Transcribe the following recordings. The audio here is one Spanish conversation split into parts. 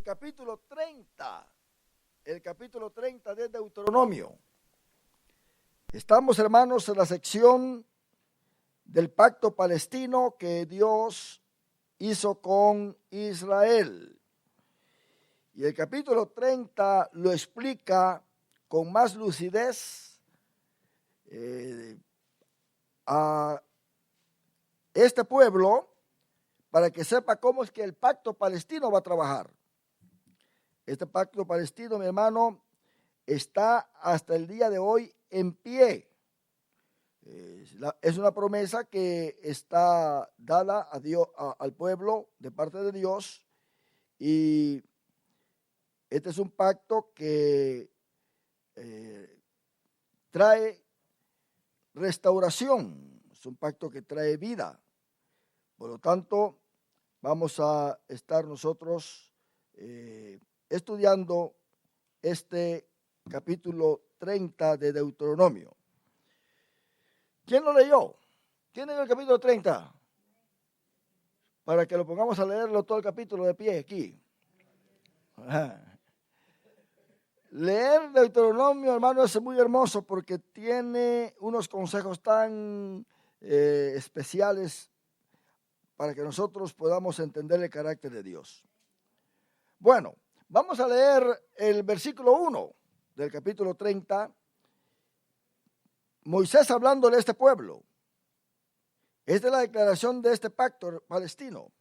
capítulo 30, el capítulo 30 de Deuteronomio. Estamos, hermanos, en la sección del pacto palestino que Dios hizo con Israel. Y el capítulo 30 lo explica con más lucidez a este pueblo para que sepa cómo es que el pacto palestino va a trabajar. Este pacto palestino, mi hermano, está hasta el día de hoy en pie. Es una promesa que está dada a Dios, al pueblo de parte de Dios, y este es un pacto que trae restauración, es un pacto que trae vida. Por lo tanto, vamos a estar nosotros estudiando este capítulo 30 de Deuteronomio. ¿Quién lo leyó? ¿Quién leyó el capítulo 30? Para que lo pongamos a leerlo todo el capítulo de pie aquí. Ajá. Leer Deuteronomio, hermano, es muy hermoso porque tiene unos consejos tan especiales para que nosotros podamos entender el carácter de Dios. Bueno, vamos a leer el versículo 1 del capítulo 30. Moisés hablándole a este pueblo. Esta es la declaración de este pacto palestino.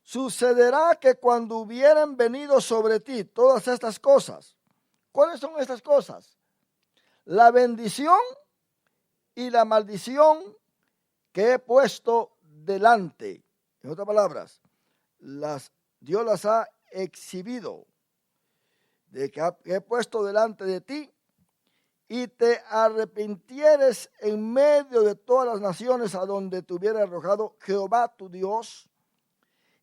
Sucederá que cuando hubieren venido sobre ti todas estas cosas. ¿Cuáles son estas cosas? La bendición y la maldición que he puesto delante. En otras palabras, Dios las ha exhibido, de que he puesto delante de ti, y te arrepintieres en medio de todas las naciones a donde te hubiera arrojado Jehová tu Dios,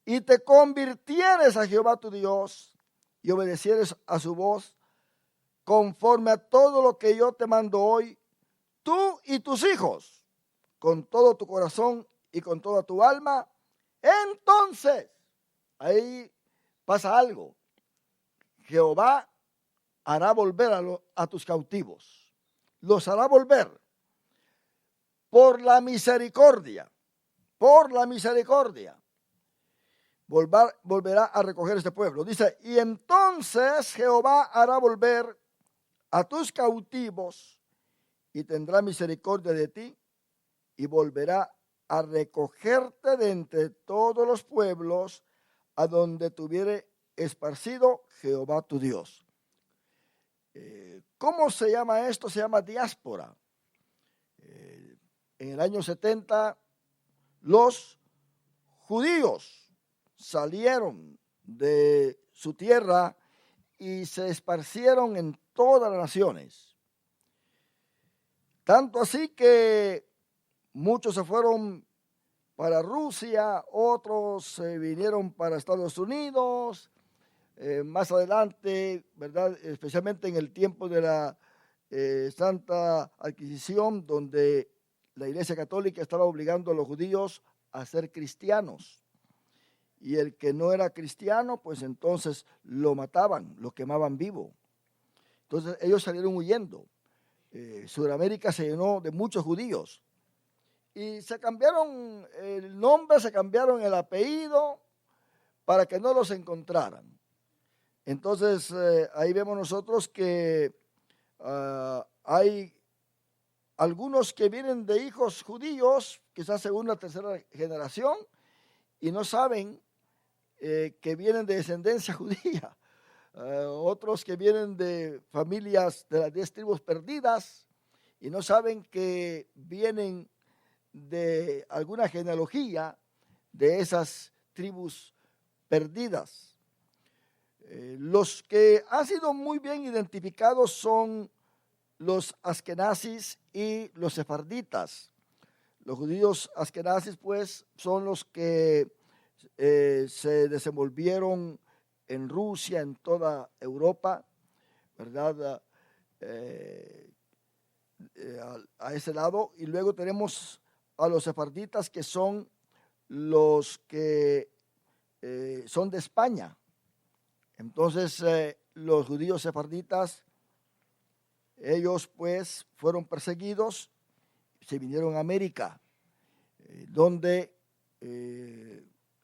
y te convirtieres a Jehová tu Dios, y obedecieres a su voz, conforme a todo lo que yo te mando hoy, tú y tus hijos, con todo tu corazón y con toda tu alma. Entonces, ahí pasa algo. Jehová hará volver a tus cautivos. Los hará volver por la misericordia. Por la misericordia. Volverá a recoger este pueblo. Dice, y entonces Jehová hará volver a tus cautivos y tendrá misericordia de ti y volverá a recogerte de entre todos los pueblos a donde te hubiere esparcido Jehová tu Dios. ¿Cómo se llama esto? Se llama diáspora. En el año 70 los judíos salieron de su tierra y se esparcieron en todas las naciones. Tanto así que muchos se fueron para Rusia, otros vinieron para Estados Unidos. Más adelante, ¿verdad? Especialmente en el tiempo de la Santa Adquisición, donde la Iglesia Católica estaba obligando a los judíos a ser cristianos. Y el que no era cristiano, pues entonces lo mataban, lo quemaban vivo. Entonces ellos salieron huyendo. Sudamérica se llenó de muchos judíos. Y se cambiaron el nombre, se cambiaron el apellido para que no los encontraran. Entonces, ahí vemos nosotros que hay algunos que vienen de hijos judíos, quizás segunda o tercera generación, y no saben que vienen de descendencia judía. Otros que vienen de familias de las 10 tribus perdidas y no saben que vienen de alguna genealogía de esas tribus perdidas. Los que han sido muy bien identificados son los askenazis y los sefarditas. Los judíos askenazis, pues, son los que se desenvolvieron en Rusia, en toda Europa, ¿verdad? A ese lado. Y luego tenemos a los sefarditas, que son los que son de España. Entonces los judíos sefarditas, ellos pues fueron perseguidos, se vinieron a América, donde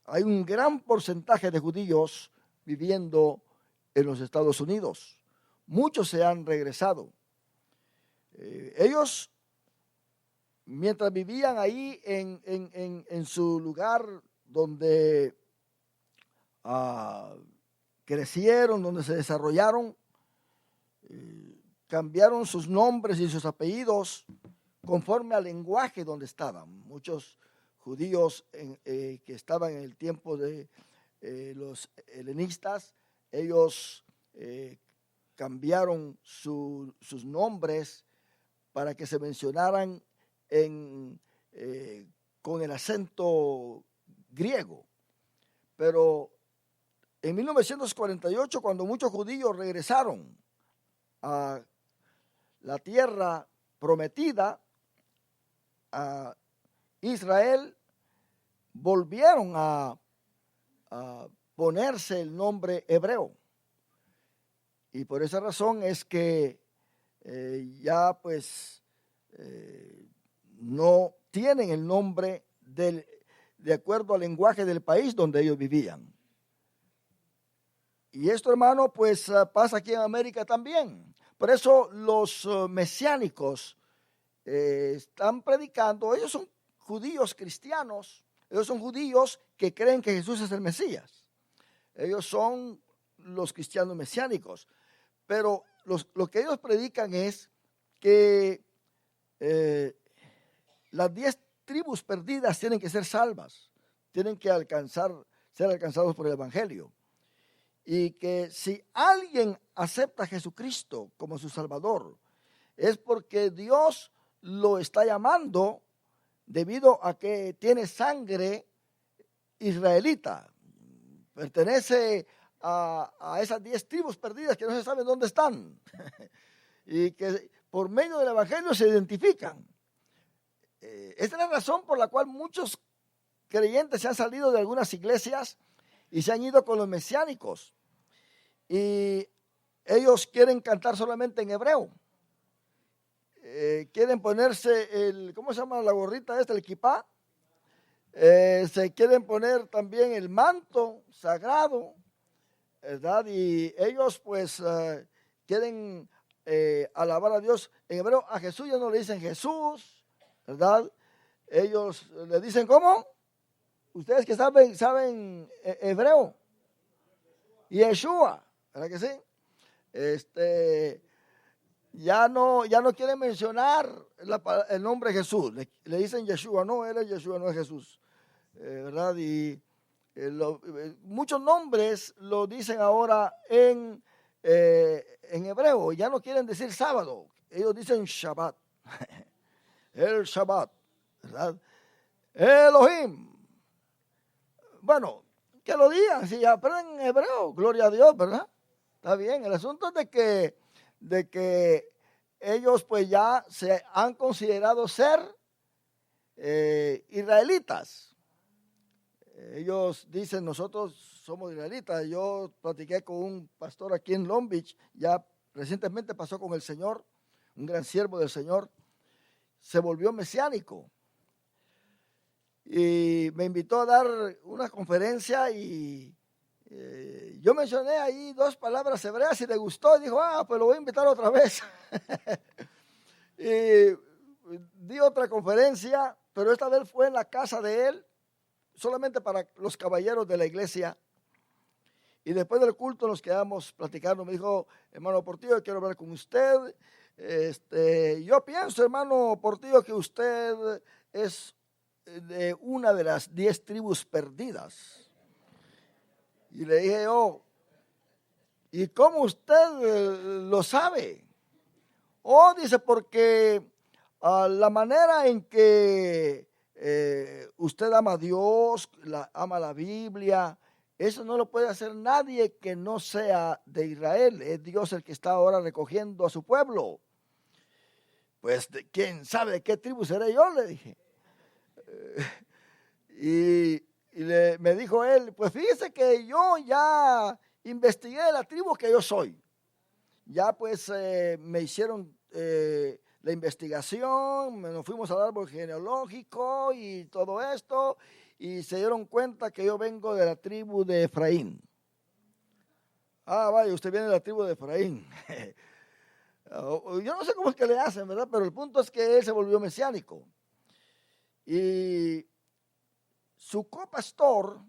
hay un gran porcentaje de judíos viviendo en los Estados Unidos. Muchos se han regresado. Ellos, mientras vivían ahí en su lugar donde crecieron, donde se desarrollaron, cambiaron sus nombres y sus apellidos conforme al lenguaje donde estaban. Muchos judíos que estaban en el tiempo de los helenistas, ellos cambiaron sus nombres para que se mencionaran con el acento griego. Pero en 1948, cuando muchos judíos regresaron a la tierra prometida, a Israel, volvieron a ponerse el nombre hebreo. Y por esa razón es que ya pues no tienen el nombre de acuerdo al lenguaje del país donde ellos vivían. Y esto, hermano, pues pasa aquí en América también. Por eso los mesiánicos están predicando. Ellos son judíos cristianos. Ellos son judíos que creen que Jesús es el Mesías. Ellos son los cristianos mesiánicos. Pero lo que ellos predican es que las 10 tribus perdidas tienen que ser salvas. Tienen que ser alcanzados por el Evangelio. Y que si alguien acepta a Jesucristo como su Salvador, es porque Dios lo está llamando debido a que tiene sangre israelita. Pertenece a esas 10 tribus perdidas que no se sabe dónde están. Y que por medio del Evangelio se identifican. Esta es la razón por la cual muchos creyentes se han salido de algunas iglesias y se han ido con los mesiánicos. Y ellos quieren cantar solamente en hebreo. Quieren ponerse ¿cómo se llama la gorrita esta? El kipá. Se quieren poner también el manto sagrado, ¿verdad? Y ellos pues quieren alabar a Dios en hebreo. A Jesús ya no le dicen Jesús, ¿verdad? Ellos le dicen ¿cómo? Ustedes que saben hebreo. Yeshua, ¿verdad que sí? Ya no quieren mencionar el nombre Jesús. Le dicen Yeshua, no, él es Yeshua, no es Jesús, ¿verdad? Y muchos nombres lo dicen ahora en hebreo. Ya no quieren decir sábado, ellos dicen Shabbat. El Shabbat, ¿verdad? Elohim. Bueno, que lo digan, si aprenden hebreo, gloria a Dios, ¿verdad? Está bien, el asunto es de que ellos pues ya se han considerado ser israelitas. Ellos dicen, nosotros somos israelitas. Yo platiqué con un pastor aquí en Long Beach, ya recientemente pasó con el Señor, un gran siervo del Señor, se volvió mesiánico. Y me invitó a dar una conferencia y yo mencioné ahí 2 palabras hebreas y le gustó. Y dijo, pues lo voy a invitar otra vez. Y di otra conferencia, pero esta vez fue en la casa de él, solamente para los caballeros de la iglesia. Y después del culto nos quedamos platicando. Me dijo, hermano Portillo, quiero hablar con usted. Yo pienso, hermano Portillo, que usted es de una de las 10 tribus perdidas. Y le dije yo, ¿y cómo usted lo sabe? Dice, porque la manera en que usted ama a Dios, ama la Biblia, eso no lo puede hacer nadie que no sea de Israel. Es Dios el que está ahora recogiendo a su pueblo. Pues, ¿quién sabe de qué tribu seré yo? Le dije. Me dijo él, pues fíjese que yo ya investigué de la tribu que yo soy. Ya pues me hicieron la investigación, nos fuimos al árbol genealógico y todo esto, y se dieron cuenta que yo vengo de la tribu de Efraín. Ah, vaya, usted viene de la tribu de Efraín. Yo no sé cómo es que le hacen, ¿verdad? Pero el punto es que él se volvió mesiánico. Y su copastor,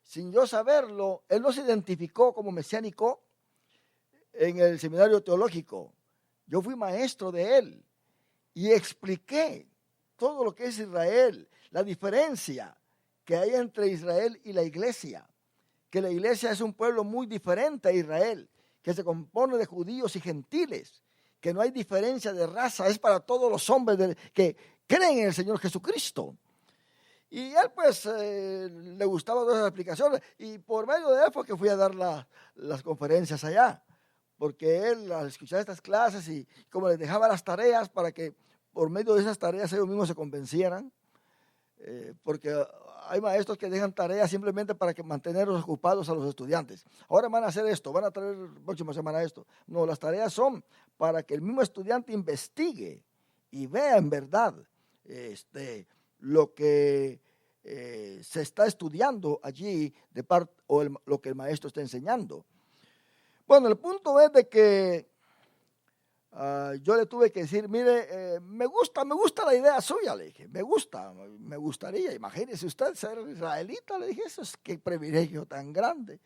sin yo saberlo, él no se identificó como mesiánico en el seminario teológico. Yo fui maestro de él y expliqué todo lo que es Israel, la diferencia que hay entre Israel y la iglesia, que la iglesia es un pueblo muy diferente a Israel, que se compone de judíos y gentiles, que no hay diferencia de raza, es para todos los hombres que creen en el Señor Jesucristo. Y él pues le gustaba todas las explicaciones, y por medio de él fue que fui a dar las conferencias allá, porque él al escuchar estas clases y como les dejaba las tareas para que por medio de esas tareas ellos mismos se convencieran, porque hay maestros que dejan tareas simplemente para que mantenerlos ocupados a los estudiantes. Ahora van a hacer esto, van a traer próxima semana esto. No, las tareas son para que el mismo estudiante investigue y vea en verdad lo que se está estudiando allí de parte o lo que el maestro está enseñando. Bueno, el punto es de que yo le tuve que decir, mire, me gusta la idea suya, le dije, me gustaría, imagínese usted ser israelita, le dije, eso es qué privilegio tan grande,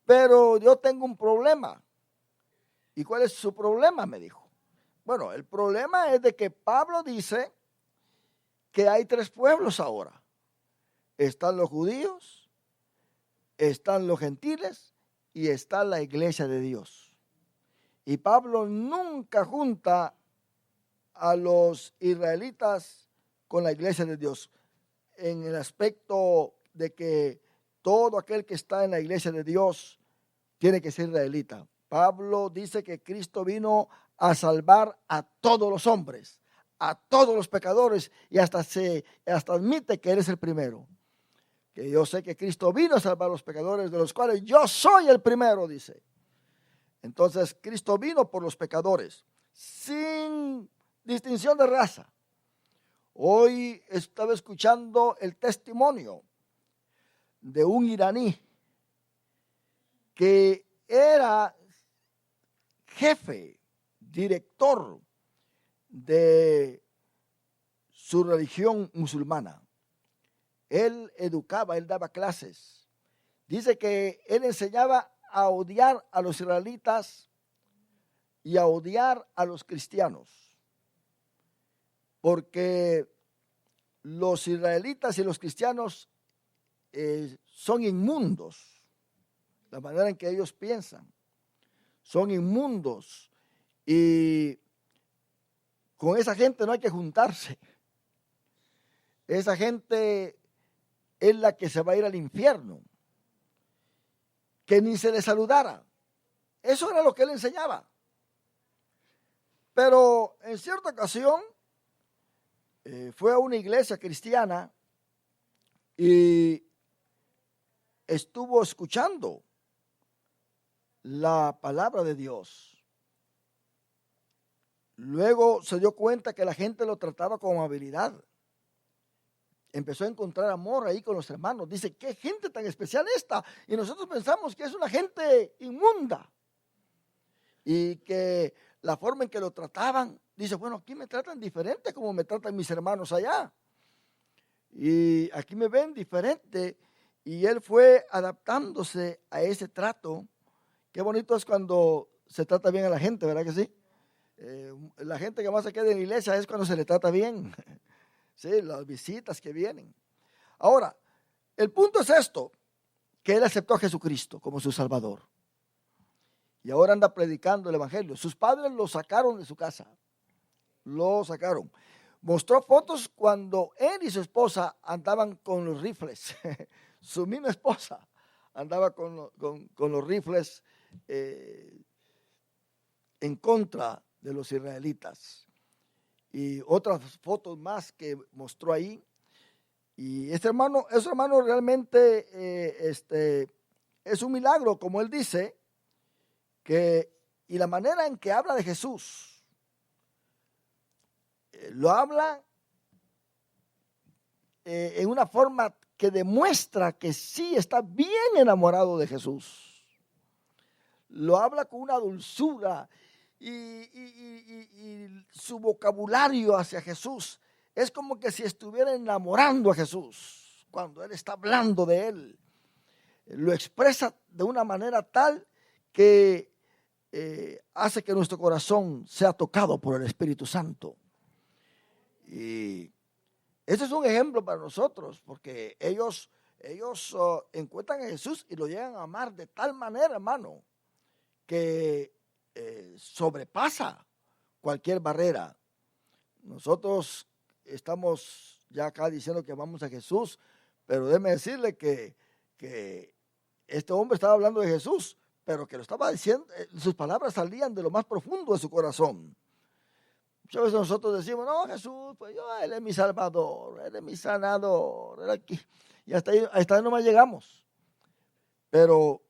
pero yo tengo un problema. ¿Y cuál es su problema?, me dijo. Bueno, el problema es de que Pablo dice que hay 3 pueblos ahora. Están los judíos, están los gentiles y está la iglesia de Dios. Y Pablo nunca junta a los israelitas con la iglesia de Dios en el aspecto de que todo aquel que está en la iglesia de Dios tiene que ser israelita. Pablo dice que Cristo vino a salvar a todos los hombres, a todos los pecadores, y hasta admite que Él es el primero. Que yo sé que Cristo vino a salvar a los pecadores, de los cuales yo soy el primero, dice. Entonces, Cristo vino por los pecadores, sin distinción de raza. Hoy estaba escuchando el testimonio de un iraní que era jefe, director de su religión musulmana. Él educaba, él daba clases. Dice que él enseñaba a odiar a los israelitas y a odiar a los cristianos, porque los israelitas y los cristianos son inmundos, la manera en que ellos piensan, son inmundos, y con esa gente no hay que juntarse. Esa gente es la que se va a ir al infierno. Que ni se le saludara. Eso era lo que él enseñaba. Pero en cierta ocasión fue a una iglesia cristiana y estuvo escuchando la palabra de Dios. Luego se dio cuenta que la gente lo trataba con amabilidad. Empezó a encontrar amor ahí con los hermanos. Dice, qué gente tan especial esta. Y nosotros pensamos que es una gente inmunda. Y que la forma en que lo trataban, dice, bueno, aquí me tratan diferente como me tratan mis hermanos allá. Y aquí me ven diferente. Y él fue adaptándose a ese trato. Qué bonito es cuando se trata bien a la gente, ¿verdad que sí? La gente que más se queda en la iglesia es cuando se le trata bien. Sí, las visitas que vienen. Ahora, el punto es esto, que él aceptó a Jesucristo como su Salvador. Y ahora anda predicando el Evangelio. Sus padres lo sacaron de su casa. Lo sacaron. Mostró fotos cuando él y su esposa andaban con los rifles. Su misma esposa andaba con los rifles en contra de los israelitas. Y otras fotos más que mostró ahí. Y ese hermano realmente es un milagro, como él dice, y la manera en que habla de Jesús, lo habla en una forma que demuestra que sí está bien enamorado de Jesús. Lo habla con una dulzura y su vocabulario hacia Jesús es como que si estuviera enamorando a Jesús cuando él está hablando de él. Lo expresa de una manera tal que hace que nuestro corazón sea tocado por el Espíritu Santo. Y este es un ejemplo para nosotros, porque ellos encuentran a Jesús y lo llegan a amar de tal manera, hermano, que sobrepasa cualquier barrera. Nosotros estamos ya acá diciendo que amamos a Jesús, pero déjeme decirle que este hombre estaba hablando de Jesús, pero que lo estaba diciendo, sus palabras salían de lo más profundo de su corazón. Muchas veces nosotros decimos, no, Jesús, pues Él es mi Salvador, Él es mi sanador, Él aquí. Y hasta ahí nomás llegamos. Pero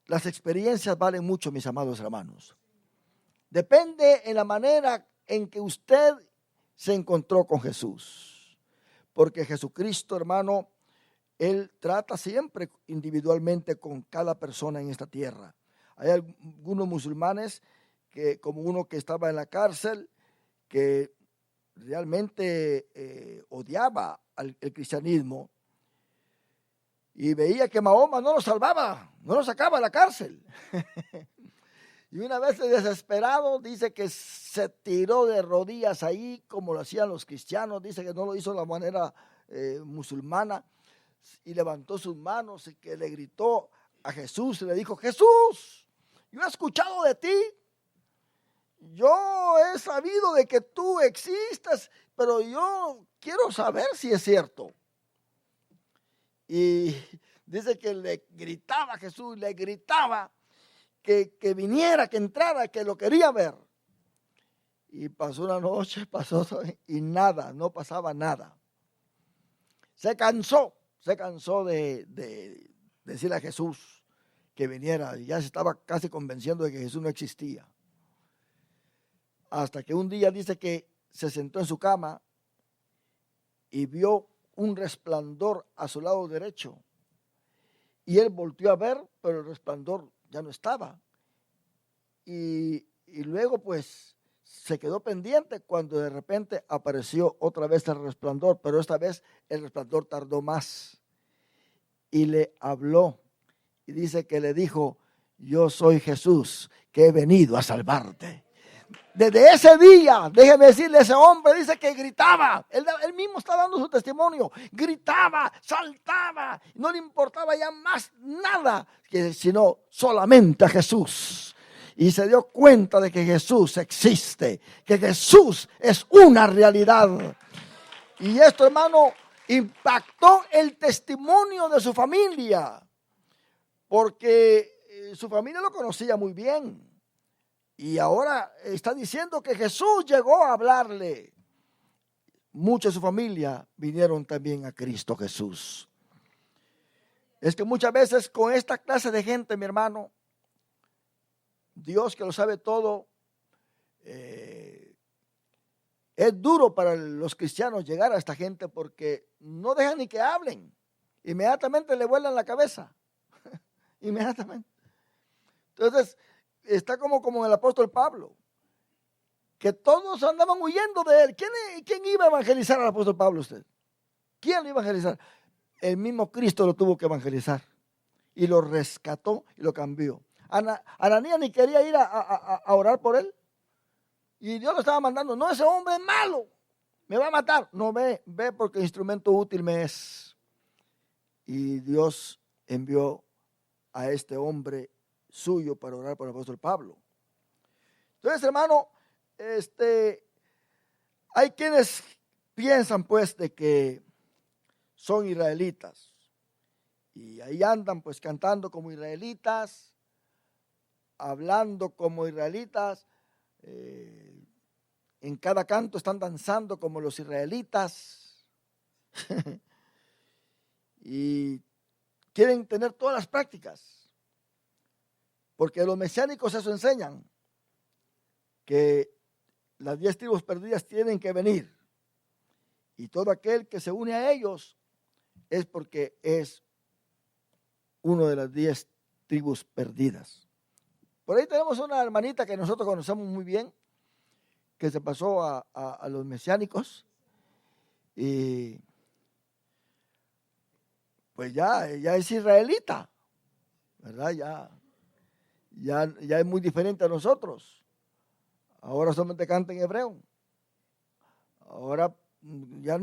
las experiencias valen mucho, mis amados hermanos. Depende en la manera en que usted se encontró con Jesús. Porque Jesucristo, hermano, Él trata siempre individualmente con cada persona en esta tierra. Hay algunos musulmanes como uno que estaba en la cárcel, que realmente odiaba el cristianismo y veía que Mahoma no lo salvaba, no lo sacaba de la cárcel. Y una vez desesperado dice que se tiró de rodillas ahí como lo hacían los cristianos, dice que no lo hizo de la manera musulmana, y levantó sus manos y que le gritó a Jesús y le dijo, Jesús, yo he escuchado de ti, yo he sabido de que tú existes, pero yo quiero saber si es cierto. Y dice que le gritaba a Jesús, le gritaba que viniera, que entrara, que lo quería ver. Y pasó una noche, y nada, no pasaba nada. Se cansó de decirle a Jesús que viniera, y ya se estaba casi convenciendo de que Jesús no existía. Hasta que un día dice que se sentó en su cama y vio un resplandor a su lado derecho. Y él volteó a ver, pero el resplandor ya no estaba. Y luego pues se quedó pendiente cuando de repente apareció otra vez el resplandor, pero esta vez el resplandor tardó más. Y le habló y dice que le dijo, yo soy Jesús que he venido a salvarte. Desde ese día, déjeme decirle, ese hombre dice que gritaba, él mismo está dando su testimonio, gritaba, saltaba, no le importaba ya más nada, sino solamente a Jesús. Y se dio cuenta de que Jesús existe, que Jesús es una realidad. Y esto, hermano, impactó el testimonio de su familia, porque su familia lo conocía muy bien. Y ahora está diciendo que Jesús llegó a hablarle. Muchos de su familia vinieron también a Cristo Jesús. Es que muchas veces con esta clase de gente, mi hermano, Dios que lo sabe todo, es duro para los cristianos llegar a esta gente porque no dejan ni que hablen. Inmediatamente le vuelan la cabeza. Inmediatamente. Entonces, está como el apóstol Pablo, que todos andaban huyendo de él. ¿Quién iba a evangelizar al apóstol Pablo usted? ¿Quién lo iba a evangelizar? El mismo Cristo lo tuvo que evangelizar y lo rescató y lo cambió. Ananías ni quería ir a orar por él y Dios lo estaba mandando. No, ese hombre es malo, me va a matar. No, ve porque instrumento útil me es. Y Dios envió a este hombre suyo para orar por el apóstol Pablo. Entonces, hermano, hay quienes piensan pues de que son israelitas y ahí andan pues cantando como israelitas, hablando como israelitas, en cada canto están danzando como los israelitas y quieren tener todas las prácticas, porque los mesiánicos eso enseñan, que las 10 tribus perdidas tienen que venir, y todo aquel que se une a ellos es porque es uno de las 10 tribus perdidas. Por ahí tenemos una hermanita que nosotros conocemos muy bien, que se pasó a los mesiánicos, y pues ya es israelita, ¿verdad? Ya es muy diferente a nosotros. Ahora solamente canta en hebreo. Ahora ya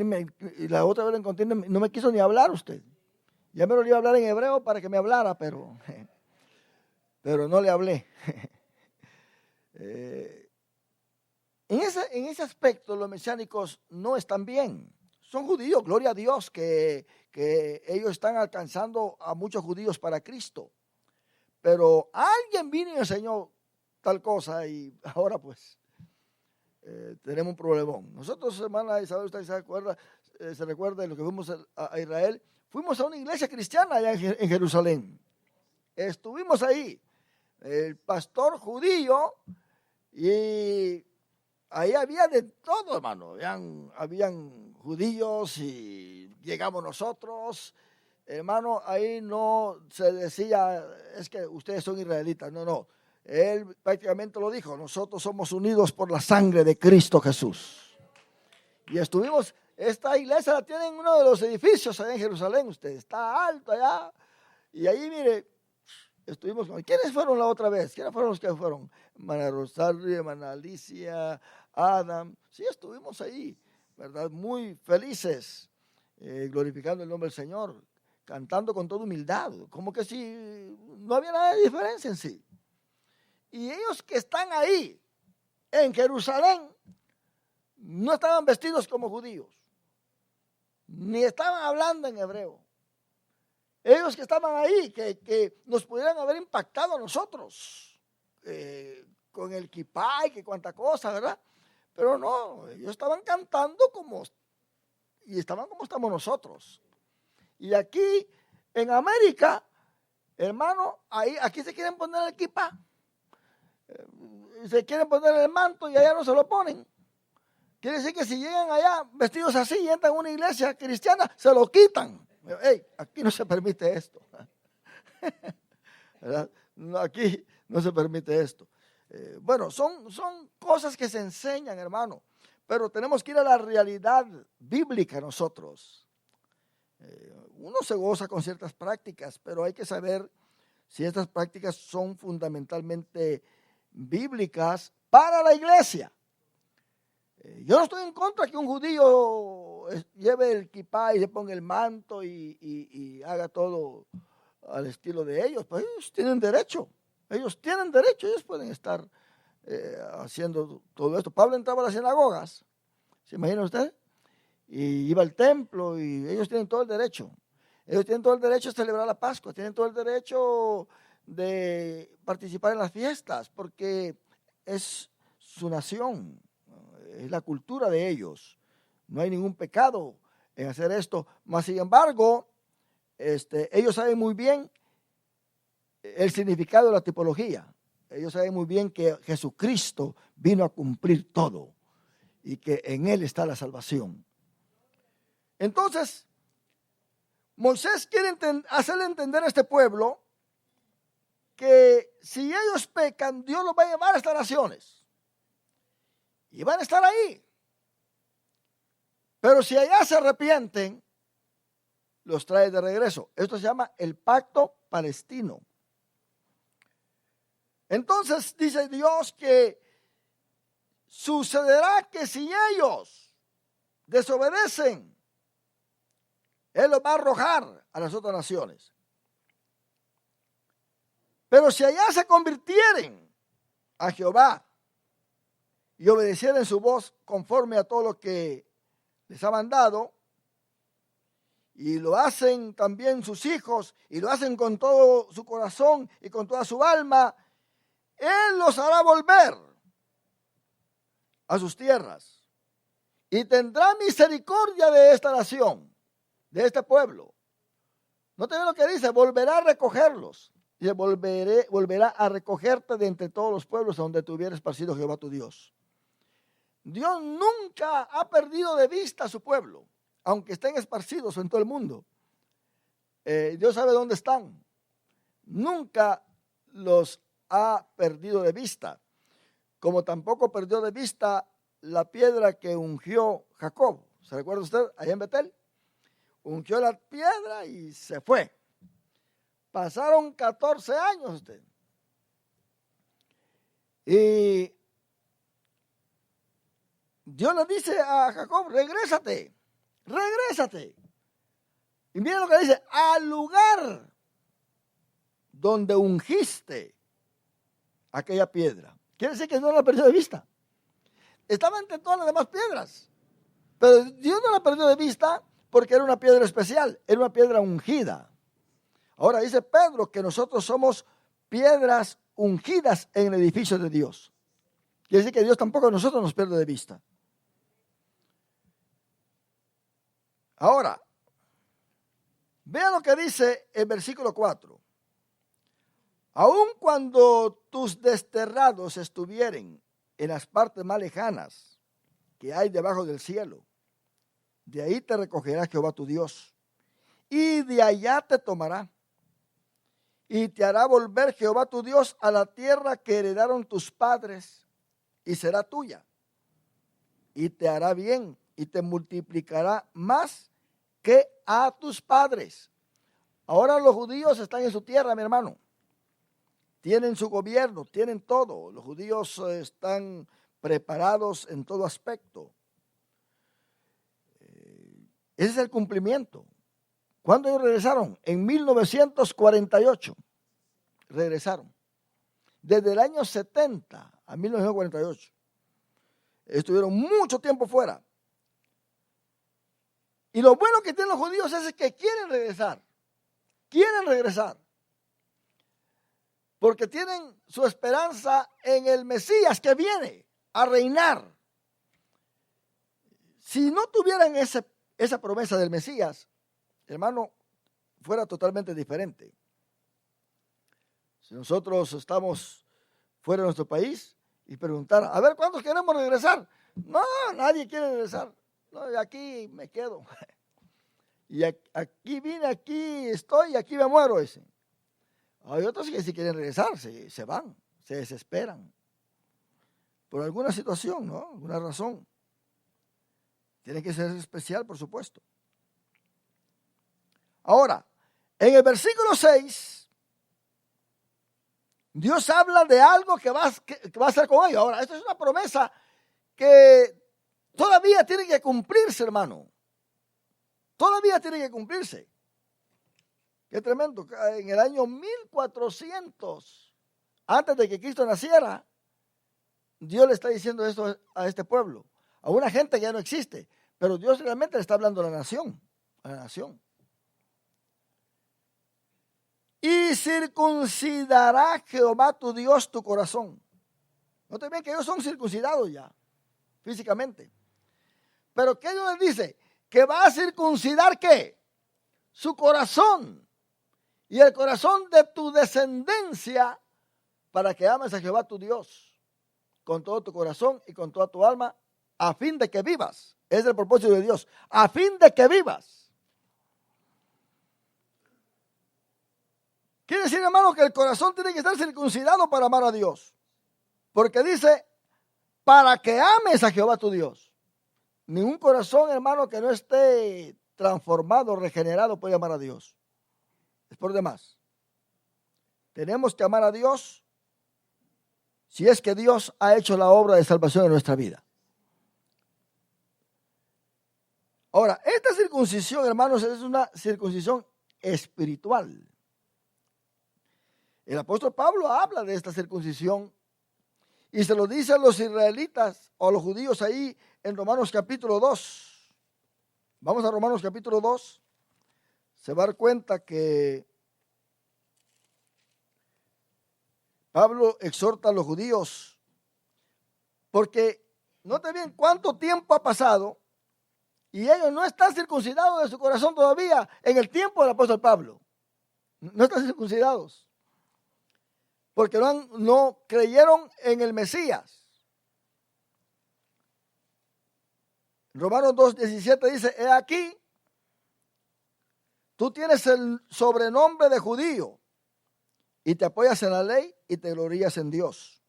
y la otra vez lo encontré, no me quiso ni hablar usted. Ya me lo iba a hablar en hebreo para que me hablara, pero no le hablé. En ese aspecto los mesiánicos no están bien. Son judíos, gloria a Dios, que ellos están alcanzando a muchos judíos para Cristo. Pero alguien vino y enseñó tal cosa y ahora pues tenemos un problemón. Nosotros, hermana Isabel, usted se recuerda de lo que fuimos a Israel. Fuimos a una iglesia cristiana allá en Jerusalén. Estuvimos ahí. El pastor judío y ahí había de todo, hermano. Habían judíos y llegamos nosotros. Hermano, ahí no se decía, es que ustedes son israelitas. No. Él prácticamente lo dijo, nosotros somos unidos por la sangre de Cristo Jesús. Y estuvimos, esta iglesia la tiene en uno de los edificios allá en Jerusalén. Usted está alto allá. Y ahí, mire, estuvimos con... ¿Quiénes fueron la otra vez? ¿Quiénes fueron los que fueron? Hermana Rosario, hermana Alicia, Adam. Sí, estuvimos ahí, ¿verdad? Muy felices, glorificando el nombre del Señor, cantando con toda humildad, como que si no había nada de diferencia en sí. Y ellos que están ahí, en Jerusalén, no estaban vestidos como judíos, ni estaban hablando en hebreo. Ellos que estaban ahí, que nos pudieran haber impactado a nosotros, con el kipá y que cuánta cosa, ¿verdad? Pero no, ellos estaban cantando y estaban como estamos nosotros. Y aquí, en América, hermano, aquí se quieren poner el kipá, se quieren poner el manto y allá no se lo ponen. Quiere decir que si llegan allá vestidos así y entran a una iglesia cristiana, se lo quitan. Hey, aquí no se permite esto. ¿Verdad? No, aquí no se permite esto. Bueno, son cosas que se enseñan, hermano, pero tenemos que ir a la realidad bíblica nosotros. Uno se goza con ciertas prácticas, pero hay que saber si estas prácticas son fundamentalmente bíblicas para la iglesia. Yo no estoy en contra que un judío lleve el kipá y se ponga el manto y haga todo al estilo de ellos. Pues ellos tienen derecho, ellos pueden estar haciendo todo esto. Pablo entraba a las sinagogas, ¿se imagina usted? Y iba al templo y ellos tienen todo el derecho. Ellos tienen todo el derecho de celebrar la Pascua, tienen todo el derecho de participar en las fiestas, porque es su nación, es la cultura de ellos. No hay ningún pecado en hacer esto. Mas, sin embargo, ellos saben muy bien el significado de la tipología. Ellos saben muy bien que Jesucristo vino a cumplir todo y que en Él está la salvación. Entonces, Moisés quiere hacerle entender a este pueblo que si ellos pecan, Dios los va a llevar a estas naciones. Y van a estar ahí. Pero si allá se arrepienten, los trae de regreso. Esto se llama el pacto palestino. Entonces dice Dios que sucederá que si ellos desobedecen, Él los va a arrojar a las otras naciones. Pero si allá se convirtieren a Jehová y obedecieren su voz conforme a todo lo que les ha mandado, y lo hacen también sus hijos, y lo hacen con todo su corazón y con toda su alma, Él los hará volver a sus tierras y tendrá misericordia de esta nación, de este pueblo, No te ve lo que dice, volverá a recogerlos. Dice, volverá a recogerte de entre todos los pueblos a donde te hubiera esparcido Jehová tu Dios. Dios nunca ha perdido de vista a su pueblo, aunque estén esparcidos en todo el mundo. Dios sabe dónde están. Nunca los ha perdido de vista, como tampoco perdió de vista la piedra que ungió Jacob. ¿Se recuerda usted allá en Betel? Ungió la piedra y se fue. Pasaron 14 años usted. Y Dios le dice a Jacob, regrésate. Y mira lo que dice, al lugar donde ungiste aquella piedra. Quiere decir que no la perdió de vista. Estaba entre todas las demás piedras. Pero Dios no la perdió de vista porque era una piedra especial, era una piedra ungida. Ahora dice Pedro que nosotros somos piedras ungidas en el edificio de Dios. Quiere decir que Dios tampoco a nosotros nos pierde de vista. Ahora, vean lo que dice el versículo 4. Aun cuando tus desterrados estuvieren en las partes más lejanas que hay debajo del cielo, de ahí te recogerá Jehová tu Dios, y de allá te tomará, y te hará volver Jehová tu Dios a la tierra que heredaron tus padres, y será tuya, y te hará bien, y te multiplicará más que a tus padres. Ahora los judíos están en su tierra, mi hermano. Tienen su gobierno, tienen todo. Los judíos están preparados en todo aspecto. Ese es el cumplimiento. ¿Cuándo ellos regresaron? En 1948. Regresaron. Desde el año 70 a 1948. Estuvieron mucho tiempo fuera. Y lo bueno que tienen los judíos es que quieren regresar. Quieren regresar. Porque tienen su esperanza en el Mesías que viene a reinar. Si no tuvieran esa promesa del Mesías, hermano, fuera totalmente diferente. Si nosotros estamos fuera de nuestro país y preguntar, a ver, ¿cuántos queremos regresar? No, nadie quiere regresar. No, aquí me quedo. Y aquí vine, aquí estoy, aquí me muero ese. Hay otros que si quieren regresar, se van, se desesperan. Por alguna situación, ¿no? Alguna razón. Tiene que ser especial, por supuesto. Ahora, en el versículo 6, Dios habla de algo que va a hacer con ellos. Ahora, esto es una promesa que todavía tiene que cumplirse, hermano. Todavía tiene que cumplirse. Qué tremendo. En el año 1400, antes de que Cristo naciera, Dios le está diciendo esto a este pueblo, a una gente que ya no existe, pero Dios realmente le está hablando a la nación, Y circuncidará Jehová tu Dios tu corazón. Noten bien que ellos son circuncidados ya, físicamente. Pero ¿qué Dios les dice? Que va a circuncidar ¿qué? Su corazón. Y el corazón de tu descendencia, para que ames a Jehová tu Dios con todo tu corazón y con toda tu alma, a fin de que vivas. Es el propósito de Dios, a fin de que vivas. Quiere decir, hermano, que el corazón tiene que estar circuncidado para amar a Dios. Porque dice, para que ames a Jehová tu Dios. Ningún corazón, hermano, que no esté transformado, regenerado, puede amar a Dios. Es por demás. Tenemos que amar a Dios si es que Dios ha hecho la obra de salvación en nuestra vida. Ahora, esta circuncisión, hermanos, es una circuncisión espiritual. El apóstol Pablo habla de esta circuncisión y se lo dice a los israelitas o a los judíos ahí en Romanos capítulo 2. Vamos a Romanos capítulo 2. Se va a dar cuenta que Pablo exhorta a los judíos porque note bien cuánto tiempo ha pasado y ellos no están circuncidados de su corazón todavía en el tiempo del apóstol Pablo. No están circuncidados. Porque no creyeron en el Mesías. Romanos 2:17 dice, he aquí, tú tienes el sobrenombre de judío y te apoyas en la ley y te glorías en Dios.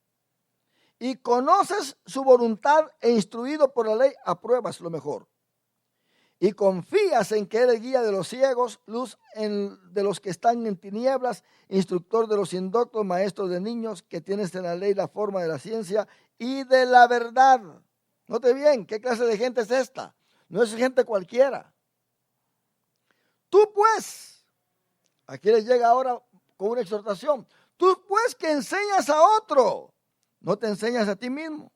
Y conoces su voluntad e instruido por la ley apruebas lo mejor. Y confías en que Él es guía de los ciegos, luz de los que están en tinieblas, instructor de los indoctos, maestro de niños, que tienes en la ley la forma de la ciencia y de la verdad. Note bien, ¿qué clase de gente es esta? No es gente cualquiera. Tú pues, aquí les llega ahora con una exhortación, tú pues que enseñas a otro, no te enseñas a ti mismo.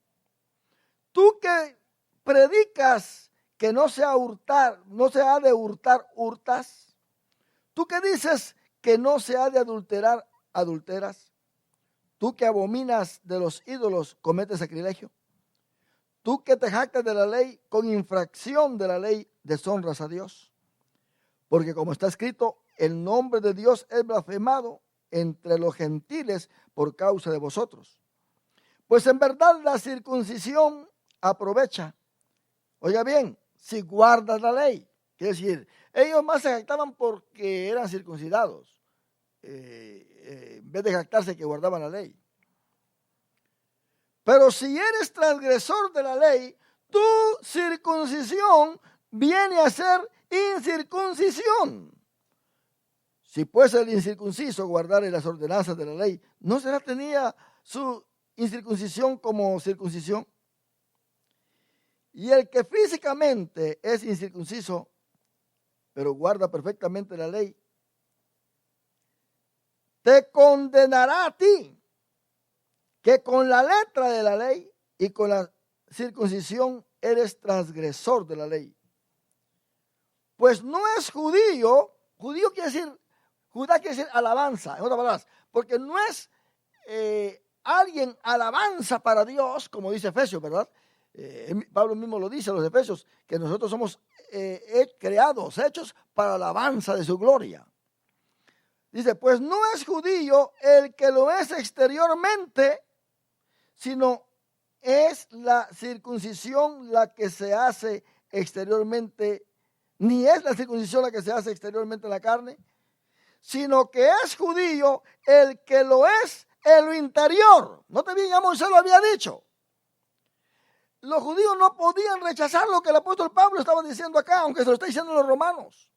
Tú que predicas que no se ha de hurtar, hurtas. Tú que dices que no se ha de adulterar, adulteras. Tú que abominas de los ídolos, cometes sacrilegio. Tú que te jactas de la ley, con infracción de la ley, deshonras a Dios. Porque como está escrito, el nombre de Dios es blasfemado entre los gentiles por causa de vosotros. Pues en verdad la circuncisión aprovecha. Oiga bien, si guardas la ley. Quiere decir, ellos más se jactaban porque eran circuncidados, en vez de jactarse que guardaban la ley. Pero si eres transgresor de la ley, tu circuncisión viene a ser incircuncisión. Si pues el incircunciso guardare las ordenanzas de la ley, ¿no será tenida su incircuncisión como circuncisión? Y el que físicamente es incircunciso, pero guarda perfectamente la ley, te condenará a ti, que con la letra de la ley y con la circuncisión eres transgresor de la ley. Pues no es judío, judío quiere decir, Judá quiere decir alabanza, en otras palabras, porque no es alguien alabanza para Dios, como dice Efesios, ¿verdad? Pablo mismo lo dice a los Efesios, que nosotros somos creados, hechos para alabanza de su gloria. Dice, pues no es judío el que lo es exteriormente, sino es la circuncisión la que se hace exteriormente, ni es la circuncisión la que se hace exteriormente en la carne, sino que es judío el que lo es en lo interior. No te bien, ya Moisés lo había dicho. Los judíos no podían rechazar lo que el apóstol Pablo estaba diciendo acá, aunque se lo está diciendo los romanos.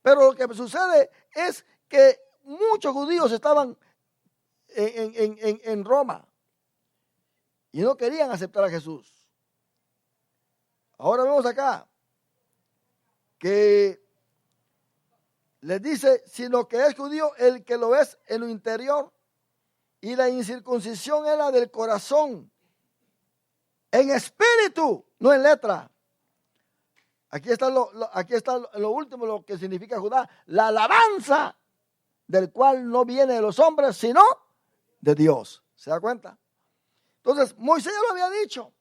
Pero lo que sucede es que muchos judíos estaban en Roma y no querían aceptar a Jesús. Ahora vemos acá que les dice, sino que es judío el que lo es en lo interior, y la incircuncisión es la del corazón, en espíritu, no en letra. Aquí está lo último, lo que significa Judá, la alabanza, del cual no viene de los hombres, sino de Dios. ¿Se da cuenta? Entonces, Moisés ya lo había dicho.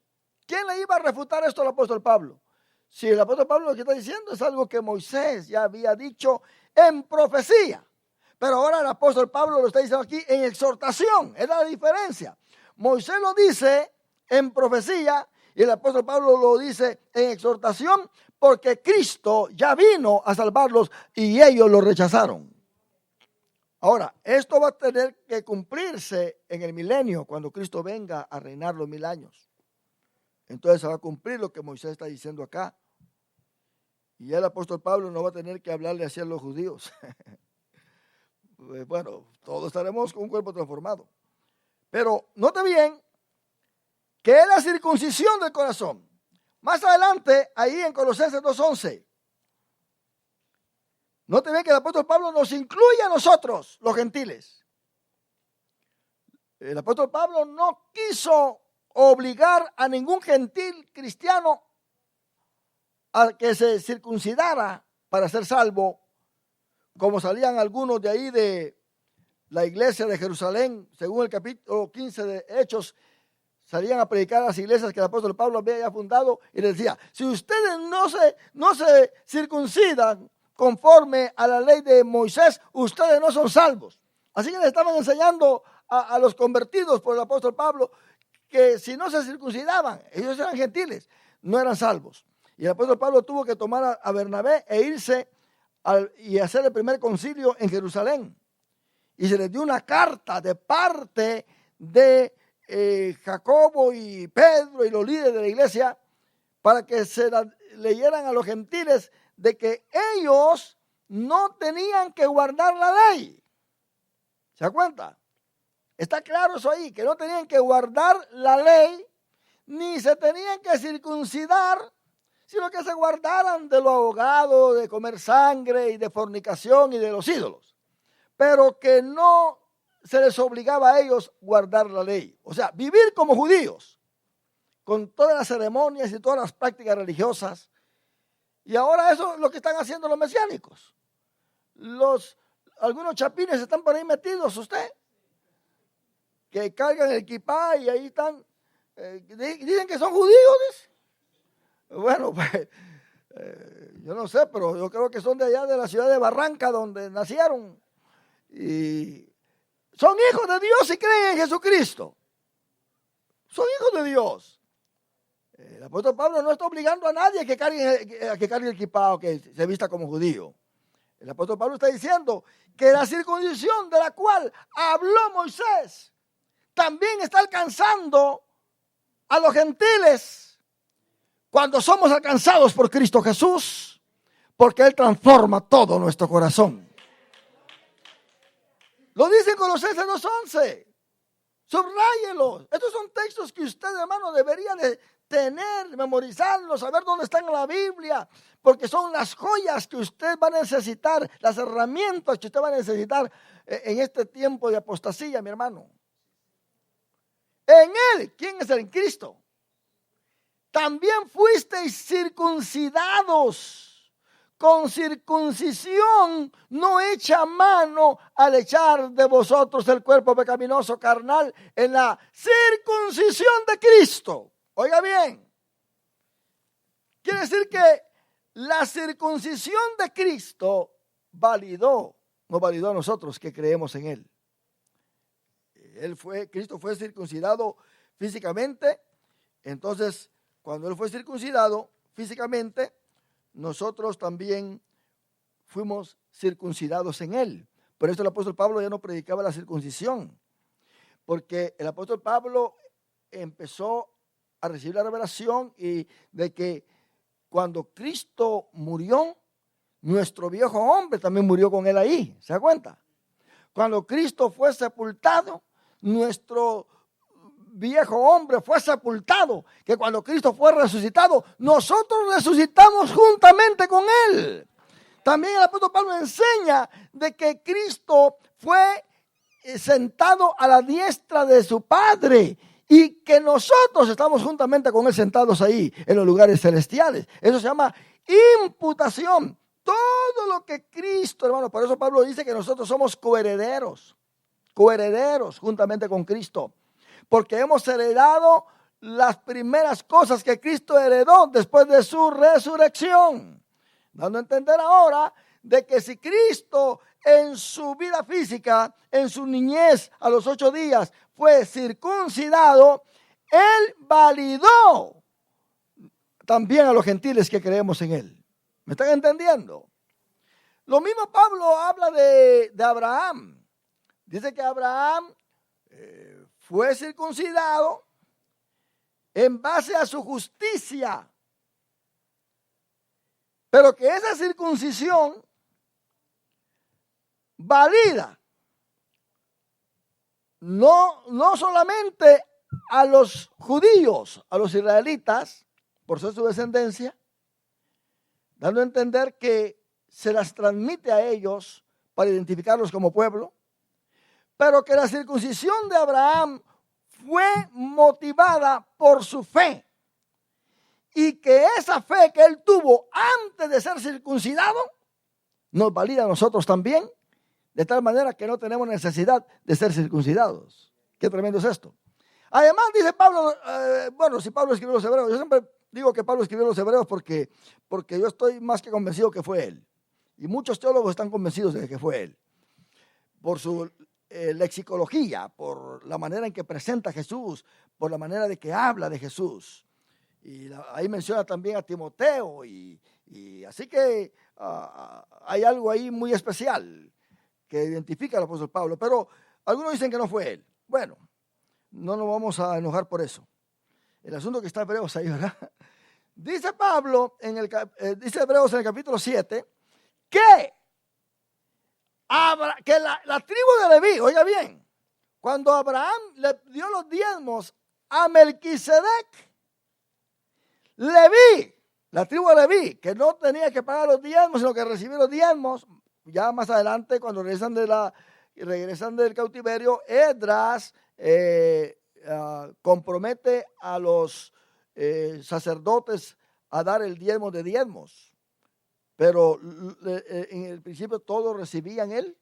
¿Quién le iba a refutar esto al apóstol Pablo? Si el apóstol Pablo lo que está diciendo es algo que Moisés ya había dicho en profecía. Pero ahora el apóstol Pablo lo está diciendo aquí en exhortación. Es la diferencia. Moisés lo dice en profecía y el apóstol Pablo lo dice en exhortación porque Cristo ya vino a salvarlos y ellos lo rechazaron. Ahora, esto va a tener que cumplirse en el milenio cuando Cristo venga a reinar los 1000 años. Entonces se va a cumplir lo que Moisés está diciendo acá. Y el apóstol Pablo no va a tener que hablarle así a los judíos. Bueno, todos estaremos con un cuerpo transformado. Pero note bien que es la circuncisión del corazón. Más adelante, ahí en Colosenses 2:11, note bien que el apóstol Pablo nos incluye a nosotros, los gentiles. El apóstol Pablo no quiso obligar a ningún gentil cristiano a que se circuncidara para ser salvo, como salían algunos de ahí de la iglesia de Jerusalén, según el capítulo 15 de Hechos, salían a predicar a las iglesias que el apóstol Pablo había ya fundado y les decía, si ustedes no se circuncidan, conforme a la ley de Moisés, ustedes no son salvos. Así que le estaban enseñando a los convertidos por el apóstol Pablo que si no se circuncidaban, ellos eran gentiles, no eran salvos. Y el apóstol Pablo tuvo que tomar a Bernabé e irse y hacer el primer concilio en Jerusalén. Y se les dio una carta de parte de Jacobo y Pedro y los líderes de la iglesia para que se la leyeran a los gentiles de que ellos no tenían que guardar la ley. ¿Se da cuenta? Está claro eso ahí, que no tenían que guardar la ley, ni se tenían que circuncidar, sino que se guardaran de lo ahogado, de comer sangre y de fornicación y de los ídolos. Pero que no se les obligaba a ellos guardar la ley. O sea, vivir como judíos, con todas las ceremonias y todas las prácticas religiosas. Y ahora eso es lo que están haciendo los mesiánicos. Algunos chapines están por ahí metidos, usted, que cargan el kipá y ahí están, dicen que son judíos, dice. Bueno, pues, yo no sé, pero yo creo que son de allá de la ciudad de Barranca, donde nacieron. Y son hijos de Dios y creen en Jesucristo. Son hijos de Dios. El apóstol Pablo no está obligando a nadie a que cargue el kipá o que se vista como judío. El apóstol Pablo está diciendo que la circuncisión de la cual habló Moisés también está alcanzando a los gentiles cuando somos alcanzados por Cristo Jesús, porque Él transforma todo nuestro corazón. Lo dice en Colosenses 2:11. Subráyelos. Estos son textos que usted, hermano, debería de tener, memorizarlos, saber dónde están en la Biblia, porque son las joyas que usted va a necesitar, las herramientas que usted va a necesitar en este tiempo de apostasía, mi hermano. En Él, ¿quién es el en Cristo? También fuisteis circuncidados con circuncisión no hecha mano al echar de vosotros el cuerpo pecaminoso carnal en la circuncisión de Cristo. Oiga bien, quiere decir que la circuncisión de Cristo nos validó a nosotros que creemos en Él. Cristo fue circuncidado físicamente, entonces cuando Él fue circuncidado físicamente, nosotros también fuimos circuncidados en Él. Por eso el apóstol Pablo ya no predicaba la circuncisión, porque el apóstol Pablo empezó a recibir la revelación y de que cuando Cristo murió, nuestro viejo hombre también murió con Él ahí. ¿Se da cuenta? Cuando Cristo fue sepultado, nuestro viejo hombre fue sepultado, que cuando Cristo fue resucitado, nosotros resucitamos juntamente con Él. También el apóstol Pablo enseña de que Cristo fue sentado a la diestra de su Padre y que nosotros estamos juntamente con Él sentados ahí en los lugares celestiales. Eso se llama imputación. Todo lo que Cristo, hermano, por eso Pablo dice que nosotros somos coherederos juntamente con Cristo, porque hemos heredado las primeras cosas que Cristo heredó después de su resurrección. Dando a entender ahora de que si Cristo en su vida física, en su niñez a los 8 días fue circuncidado, Él validó también a los gentiles que creemos en Él. ¿Me están entendiendo? Lo mismo Pablo habla de Abraham. Dice que Abraham fue circuncidado en base a su justicia, pero que esa circuncisión valida no solamente a los judíos, a los israelitas, por ser su descendencia, dando a entender que se las transmite a ellos para identificarlos como pueblo, pero que la circuncisión de Abraham fue motivada por su fe y que esa fe que él tuvo antes de ser circuncidado nos valida a nosotros también, de tal manera que no tenemos necesidad de ser circuncidados. Qué tremendo es esto. Además dice Pablo, si Pablo escribió los hebreos, yo siempre digo que Pablo escribió los hebreos porque yo estoy más que convencido que fue él. Y muchos teólogos están convencidos de que fue él. Por su lexicología, por la manera en que presenta a Jesús, por la manera de que habla de Jesús. Y ahí menciona también a Timoteo. Y así que hay algo ahí muy especial que identifica al apóstol Pablo. Pero algunos dicen que no fue él. Bueno, no nos vamos a enojar por eso. El asunto que está en Hebreos ahí, ¿verdad? Dice Pablo, dice Hebreos en el capítulo 7, que la tribu de Leví, oiga bien, cuando Abraham le dio los diezmos a Melquisedec, Leví, la tribu de Leví, que no tenía que pagar los diezmos, sino que recibir los diezmos, ya más adelante, cuando regresan del cautiverio, Esdras compromete a los sacerdotes a dar el diezmo de diezmos. Pero en el principio todos recibían el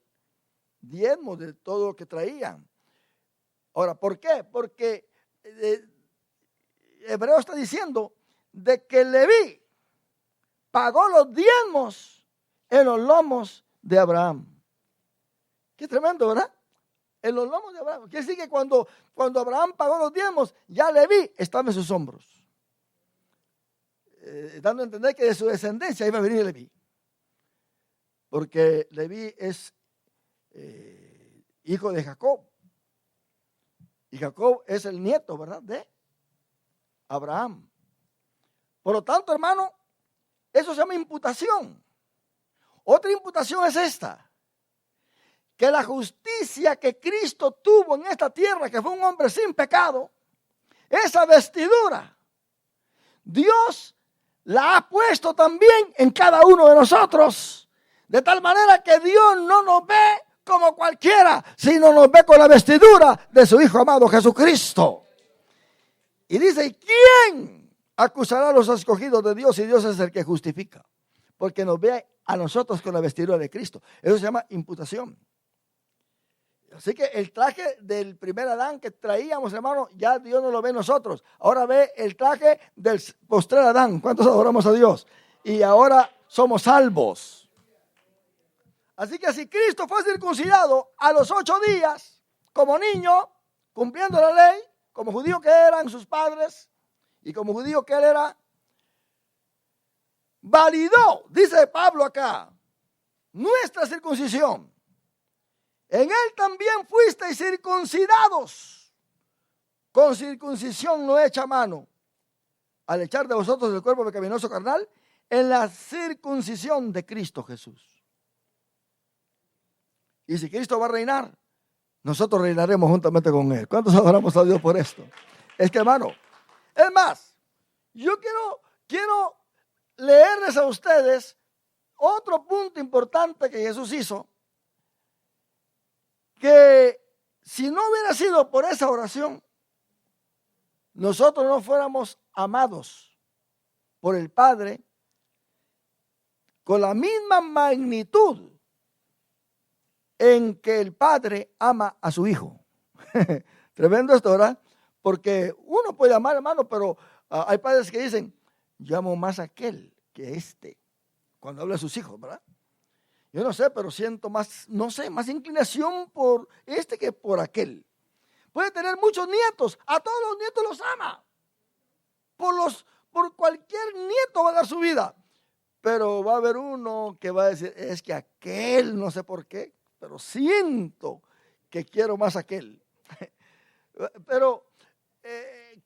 diezmo de todo lo que traían. Ahora, ¿por qué? Porque Hebreo está diciendo de que Leví pagó los diezmos en los lomos de Abraham. Qué tremendo, ¿verdad? En los lomos de Abraham. Quiere decir que cuando Abraham pagó los diezmos, ya Leví estaba en sus hombros. Dando a entender que de su descendencia iba a venir Leví. Porque Leví es hijo de Jacob. Y Jacob es el nieto, ¿verdad? De Abraham. Por lo tanto, hermano, eso se llama imputación. Otra imputación es esta. Que la justicia que Cristo tuvo en esta tierra, que fue un hombre sin pecado, esa vestidura, Dios la ha puesto también en cada uno de nosotros. De tal manera que Dios no nos ve como cualquiera, sino nos ve con la vestidura de su Hijo amado Jesucristo. Y dice, ¿quién acusará a los escogidos de Dios si Dios es el que justifica? Porque nos ve a nosotros con la vestidura de Cristo. Eso se llama imputación. Así que el traje del primer Adán que traíamos, hermano, ya Dios no lo ve en nosotros. Ahora ve el traje del postrer Adán. ¿Cuántos adoramos a Dios? Y ahora somos salvos. Así que si Cristo fue circuncidado a los 8 días, como niño, cumpliendo la ley, como judío que eran sus padres, y como judío que él era, validó, dice Pablo acá, nuestra circuncisión. En él también fuisteis circuncidados, con circuncisión no hecha a mano, al echar de vosotros el cuerpo pecaminoso carnal, en la circuncisión de Cristo Jesús. Y si Cristo va a reinar, nosotros reinaremos juntamente con él. ¿Cuántos adoramos a Dios por esto? Es que, hermano, es más, yo quiero leerles a ustedes otro punto importante que Jesús hizo, que si no hubiera sido por esa oración, nosotros no fuéramos amados por el Padre con la misma magnitud en que el Padre ama a su Hijo. Tremendo esto, ¿verdad? Porque uno puede amar, hermano, pero hay padres que dicen, yo amo más a aquel que este, cuando habla de sus hijos, ¿verdad? Yo no sé, pero siento más, no sé, más inclinación por este que por aquel. Puede tener muchos nietos, a todos los nietos los ama. Por cualquier nieto va a dar su vida. Pero va a haber uno que va a decir, es que aquel, no sé por qué, pero siento que quiero más a aquel. Pero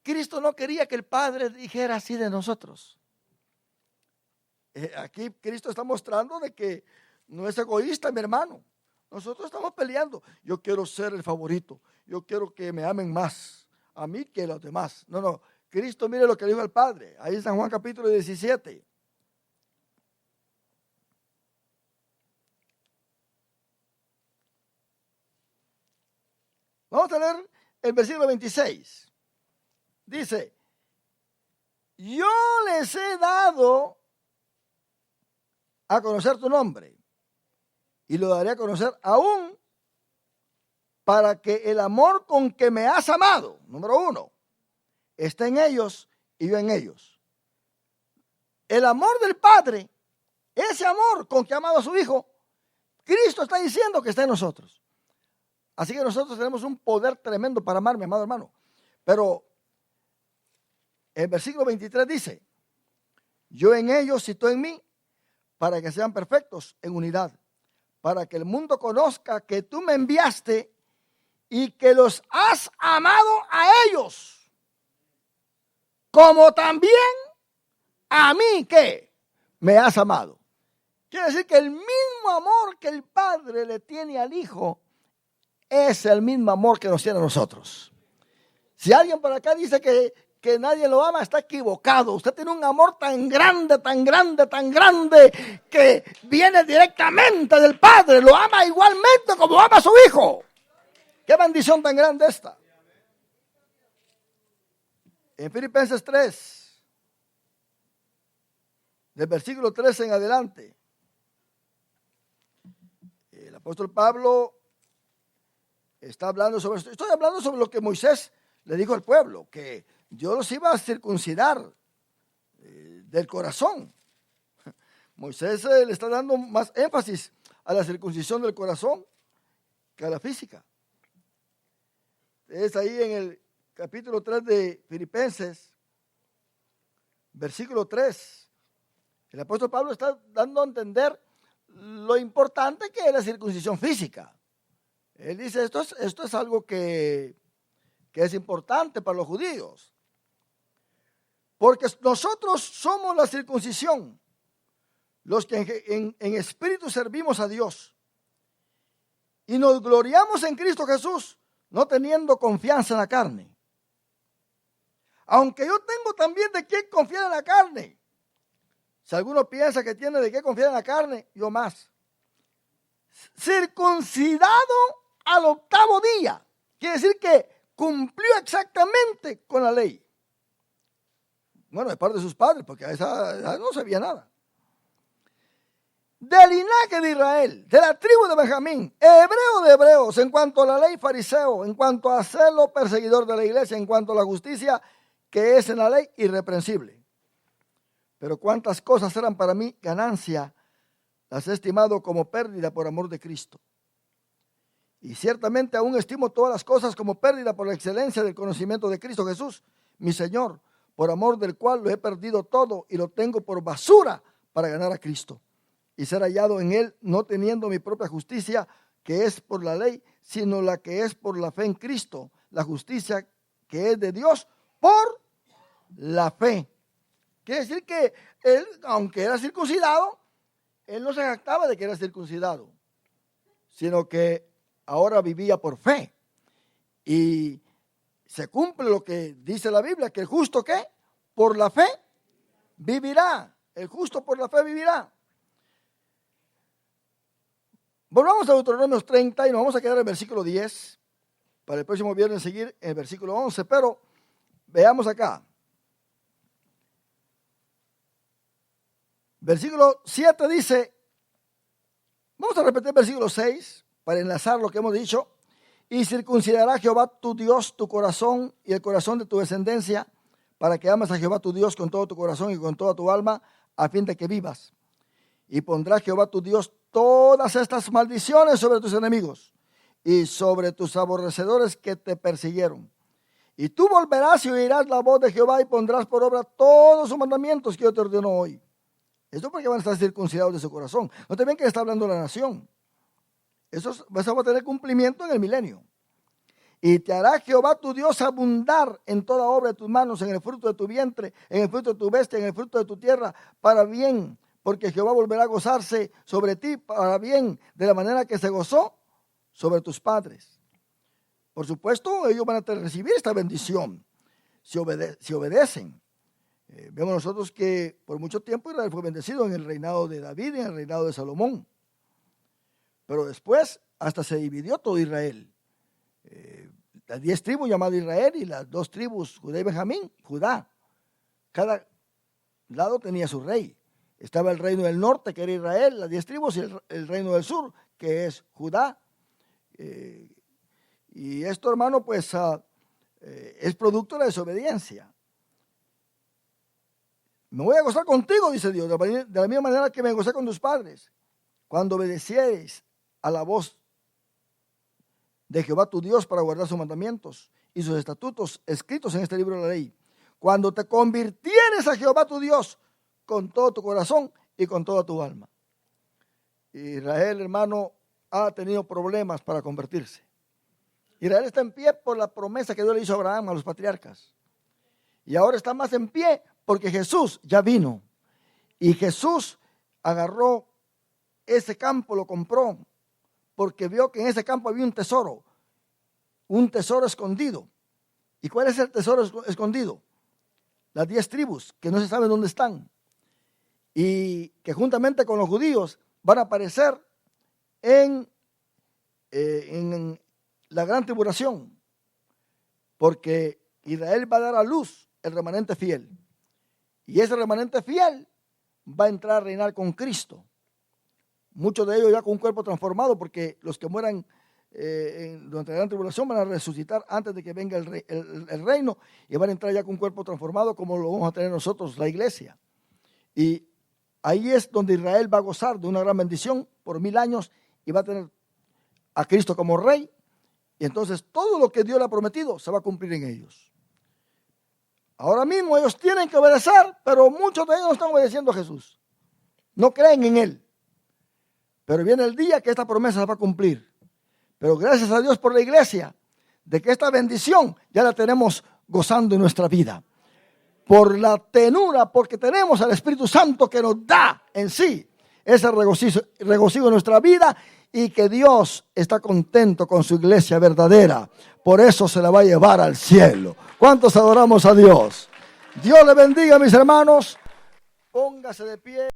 Cristo no quería que el Padre dijera así de nosotros. Aquí Cristo está mostrando de que no es egoísta, mi hermano. Nosotros estamos peleando. Yo quiero ser el favorito. Yo quiero que me amen más a mí que a los demás. No. Cristo, mire lo que dijo el Padre. Ahí en San Juan capítulo 17. Vamos a leer el versículo 26. Dice, yo les he dado a conocer tu nombre y lo daré a conocer aún para que el amor con que me has amado, número 1, esté en ellos y yo en ellos. El amor del Padre ese amor con que ha amado a su Hijo, Cristo está diciendo que está en nosotros. Así que nosotros tenemos un poder tremendo para amar, mi amado hermano. Pero el versículo 23 dice, yo en ellos y tú en mí, para que sean perfectos en unidad, para que el mundo conozca que tú me enviaste y que los has amado a ellos, como también a mí que me has amado. Quiere decir que el mismo amor que el Padre le tiene al Hijo es el mismo amor que nos tiene a nosotros. Si alguien por acá dice que nadie lo ama, está equivocado. Usted tiene un amor tan grande, tan grande, tan grande, que viene directamente del Padre. Lo ama igualmente como ama a su Hijo. ¡Qué bendición tan grande esta! En Filipenses 3, del versículo 13 en adelante, el apóstol Pablo está hablando sobre esto. Estoy hablando sobre lo que Moisés le dijo al pueblo, que Dios los iba a circuncidar del corazón. Moisés le está dando más énfasis a la circuncisión del corazón que a la física. Es ahí en el capítulo 3 de Filipenses, versículo 3. El apóstol Pablo está dando a entender lo importante que es la circuncisión física. Él dice, esto es algo que es importante para los judíos. Porque nosotros somos la circuncisión, los que en espíritu servimos a Dios. Y nos gloriamos en Cristo Jesús, no teniendo confianza en la carne. Aunque yo tengo también de qué confiar en la carne. Si alguno piensa que tiene de qué confiar en la carne, yo más. Circuncidado al 8º día. Quiere decir que cumplió exactamente con la ley. Bueno, de parte de sus padres, porque a esa no sabía nada. Del linaje de Israel, de la tribu de Benjamín, hebreo de hebreos, en cuanto a la ley fariseo, en cuanto a celo perseguidor de la iglesia, en cuanto a la justicia que es en la ley irreprensible. Pero cuántas cosas eran para mí ganancia, las he estimado como pérdida por amor de Cristo. Y ciertamente aún estimo todas las cosas como pérdida por la excelencia del conocimiento de Cristo Jesús, mi Señor, por amor del cual lo he perdido todo y lo tengo por basura para ganar a Cristo y ser hallado en Él, no teniendo mi propia justicia, que es por la ley, sino la que es por la fe en Cristo, la justicia que es de Dios por la fe. Quiere decir que él, aunque era circuncidado, él no se jactaba de que era circuncidado, sino que ahora vivía por fe. Y se cumple lo que dice la Biblia, que el justo, ¿qué? Por la fe vivirá. El justo por la fe vivirá. Volvamos a Deuteronomio 30 y nos vamos a quedar en el versículo 10. Para el próximo viernes seguir en el versículo 11. Pero veamos acá. Versículo 7 dice, vamos a repetir el versículo 6 para enlazar lo que hemos dicho. Y circuncidará Jehová tu Dios tu corazón y el corazón de tu descendencia, para que ames a Jehová tu Dios con todo tu corazón y con toda tu alma, a fin de que vivas. Y pondrá Jehová tu Dios todas estas maldiciones sobre tus enemigos y sobre tus aborrecedores que te persiguieron. Y tú volverás y oirás la voz de Jehová y pondrás por obra todos sus mandamientos que yo te ordeno hoy. Esto porque van a estar circuncidados de su corazón. No te ven que está hablando la nación. Eso va a tener cumplimiento en el milenio. Y te hará Jehová tu Dios abundar en toda obra de tus manos, en el fruto de tu vientre, en el fruto de tu bestia, en el fruto de tu tierra, para bien, porque Jehová volverá a gozarse sobre ti para bien, de la manera que se gozó sobre tus padres. Por supuesto, ellos van a recibir esta bendición si obedecen. Vemos nosotros que por mucho tiempo Israel fue bendecido en el reinado de David y en el reinado de Salomón. Pero después hasta se dividió todo Israel. Las 10 tribus llamadas Israel y las 2 tribus, Judá y Benjamín, Judá. Cada lado tenía su rey. Estaba el reino del norte, que era Israel, las 10 tribus, y el reino del sur, que es Judá. Y esto, hermano, pues es producto de la desobediencia. Me voy a gozar contigo, dice Dios, de la misma manera que me gocé con tus padres, cuando obedeciereis a la voz de Jehová tu Dios para guardar sus mandamientos y sus estatutos escritos en este libro de la ley. Cuando te convirtieres a Jehová tu Dios con todo tu corazón y con toda tu alma. Israel, hermano, ha tenido problemas para convertirse. Israel está en pie por la promesa que Dios le hizo a Abraham, a los patriarcas. Y ahora está más en pie porque Jesús ya vino. Y Jesús agarró ese campo, lo compró, porque vio que en ese campo había un tesoro escondido. ¿Y cuál es el tesoro escondido? Las 10 tribus, que no se sabe dónde están. Y que juntamente con los judíos van a aparecer en la gran tribulación. Porque Israel va a dar a luz el remanente fiel. Y ese remanente fiel va a entrar a reinar con Cristo. Muchos de ellos ya con un cuerpo transformado, porque los que mueran durante la gran tribulación van a resucitar antes de que venga el reino, y van a entrar ya con un cuerpo transformado como lo vamos a tener nosotros, la iglesia. Y ahí es donde Israel va a gozar de una gran bendición por 1000 años y va a tener a Cristo como rey. Y entonces todo lo que Dios le ha prometido se va a cumplir en ellos. Ahora mismo ellos tienen que obedecer, pero muchos de ellos no están obedeciendo a Jesús. No creen en Él. Pero viene el día que esta promesa se va a cumplir. Pero gracias a Dios por la iglesia, de que esta bendición ya la tenemos gozando en nuestra vida. Por la tenura, porque tenemos al Espíritu Santo que nos da en sí ese regocijo en nuestra vida, y que Dios está contento con su iglesia verdadera. Por eso se la va a llevar al cielo. ¿Cuántos adoramos a Dios? Dios le bendiga, mis hermanos. Póngase de pie.